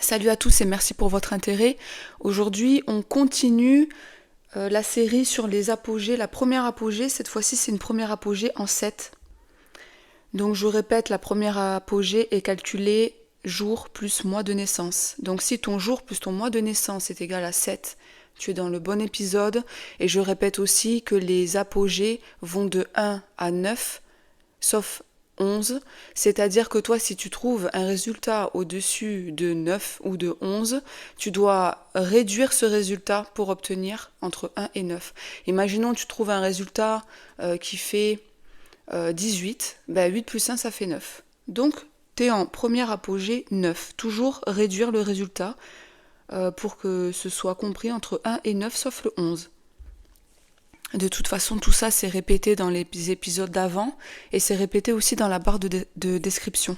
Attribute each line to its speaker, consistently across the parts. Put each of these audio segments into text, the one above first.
Speaker 1: Salut à tous et merci pour votre intérêt. Aujourd'hui, on continue la série sur les apogées. La première apogée, cette fois-ci, c'est une première apogée en 7. Donc je répète, la première apogée est calculée jour plus mois de naissance. Donc si ton jour plus ton mois de naissance est égal à 7, tu es dans le bon épisode. Et je répète aussi que les apogées vont de 1 à 9, sauf 11, c'est-à-dire que toi, si tu trouves un résultat au-dessus de 9 ou de 11, tu dois réduire ce résultat pour obtenir entre 1 et 9. Imaginons que tu trouves un résultat qui fait 18, ben 8 plus 1, ça fait 9. Donc, tu es en première apogée 9. Toujours réduire le résultat pour que ce soit compris entre 1 et 9, sauf le 11. De toute façon, tout ça, c'est répété dans les épisodes d'avant et c'est répété aussi dans la barre de description.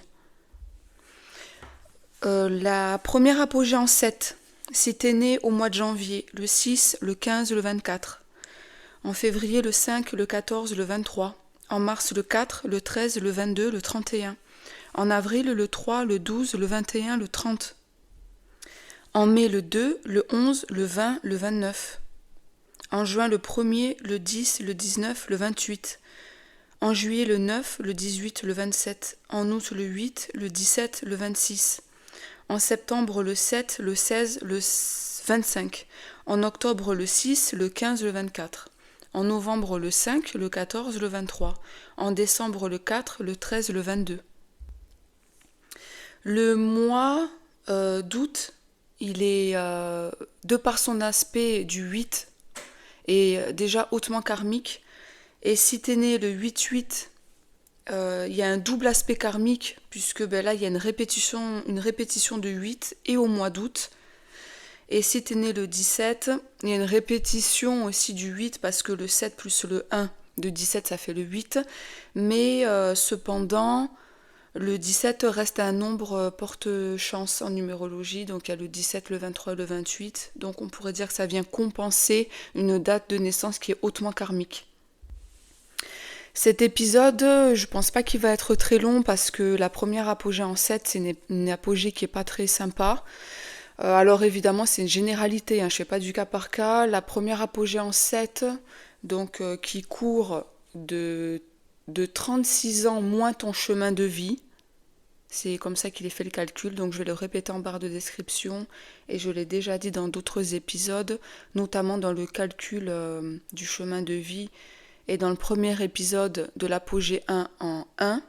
Speaker 1: La première apogée en 7, si t'es né au mois de janvier, le 6, le 15, le 24. En février, le 5, le 14, le 23. En mars, le 4, le 13, le 22, le 31. En avril, le 3, le 12, le 21, le 30. En mai, le 2, le 11, le 20, le 29. En juin, le 1er, le 10, le 19, le 28. En juillet, le 9, le 18, le 27. En août, le 8, le 17, le 26. En septembre, le 7, le 16, le 25. En octobre, le 6, le 15, le 24. En novembre, le 5, le 14, le 23. En décembre, le 4, le 13, le 22. Le mois d'août, il est, de par son aspect du 8, est déjà hautement karmique. Et si t'es né le 8-8, il y a un double aspect karmique, puisque là, il y a une répétition de 8 et au mois d'août. Et si t'es né le 17, il y a une répétition aussi du 8, parce que le 7 plus le 1 de 17, ça fait le 8. Mais cependant, le 17 reste un nombre porte-chance en numérologie, donc il y a le 17, le 23 et le 28. Donc on pourrait dire que ça vient compenser une date de naissance qui est hautement karmique. Cet épisode, je pense pas qu'il va être très long parce que la première apogée en 7, c'est une apogée qui est pas très sympa. Alors évidemment, c'est une généralité, je fais pas du cas par cas. La première apogée en 7, donc qui court de 36 ans moins ton chemin de vie. C'est comme ça qu'il est fait le calcul, donc je vais le répéter en barre de description et je l'ai déjà dit dans d'autres épisodes, notamment dans le calcul du chemin de vie et dans le premier épisode de l'apogée 1 en 1.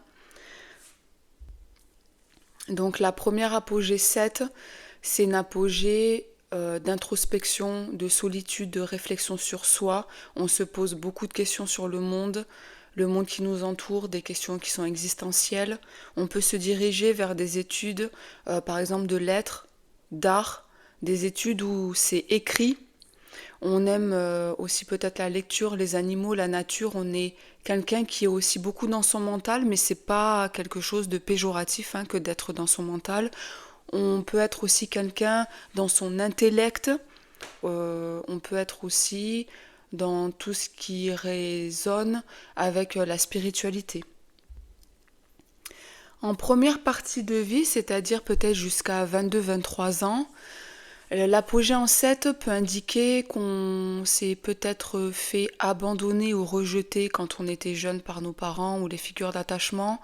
Speaker 1: Donc la première apogée 7, c'est une apogée d'introspection, de solitude, de réflexion sur soi. On se pose beaucoup de questions sur le monde qui nous entoure, des questions qui sont existentielles. On peut se diriger vers des études, par exemple de lettres, d'art, des études où c'est écrit. On aime aussi peut-être la lecture, les animaux, la nature. On est quelqu'un qui est aussi beaucoup dans son mental, mais c'est pas quelque chose de péjoratif que d'être dans son mental. On peut être aussi quelqu'un dans son intellect. On peut être aussi dans tout ce qui résonne avec la spiritualité. En première partie de vie, c'est-à-dire peut-être jusqu'à 22-23 ans, l'apogée en 7 peut indiquer qu'on s'est peut-être fait abandonner ou rejeter quand on était jeune par nos parents ou les figures d'attachement.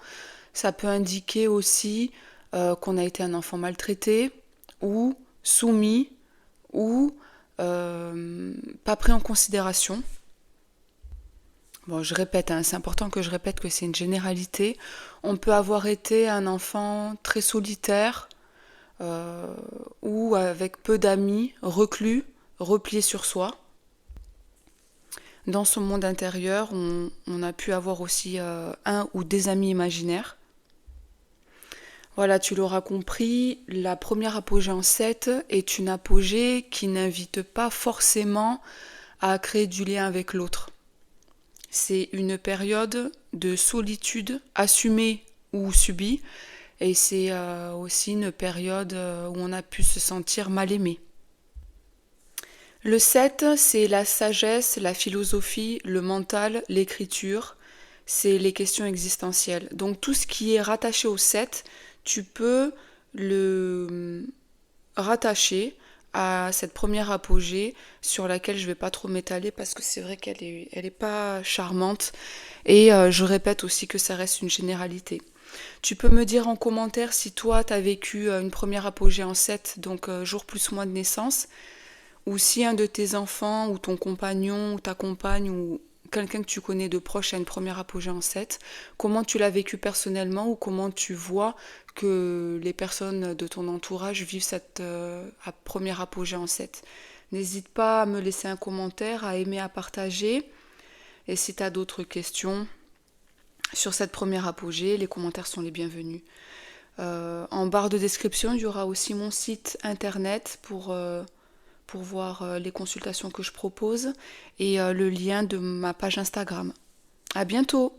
Speaker 1: Ça peut indiquer aussi qu'on a été un enfant maltraité ou soumis ou pas pris en considération. Bon, je répète, c'est important que je répète que c'est une généralité. On peut avoir été un enfant très solitaire ou avec peu d'amis, reclus, replié sur soi. Dans son monde intérieur, on a pu avoir aussi un ou des amis imaginaires. Voilà, tu l'auras compris, la première apogée en 7 est une apogée qui n'invite pas forcément à créer du lien avec l'autre. C'est une période de solitude assumée ou subie, et c'est aussi une période où on a pu se sentir mal aimé. Le 7, c'est la sagesse, la philosophie, le mental, l'écriture, c'est les questions existentielles. Donc tout ce qui est rattaché au 7, tu peux le rattachée à cette première apogée sur laquelle je vais pas trop m'étaler parce que c'est vrai elle est pas charmante et je répète aussi que ça reste une généralité. Tu peux me dire en commentaire si toi tu as vécu une première apogée en 7, donc jour plus mois de naissance, ou si un de tes enfants ou ton compagnon ou ta compagne ou quelqu'un que tu connais de proche a une première apogée en 7, comment tu l'as vécu personnellement ou comment tu vois que les personnes de ton entourage vivent cette première apogée en 7. N'hésite pas à me laisser un commentaire, à aimer, à partager. Et si tu as d'autres questions sur cette première apogée, les commentaires sont les bienvenus. En barre de description, il y aura aussi mon site internet pour voir les consultations que je propose et le lien de ma page Instagram. À bientôt!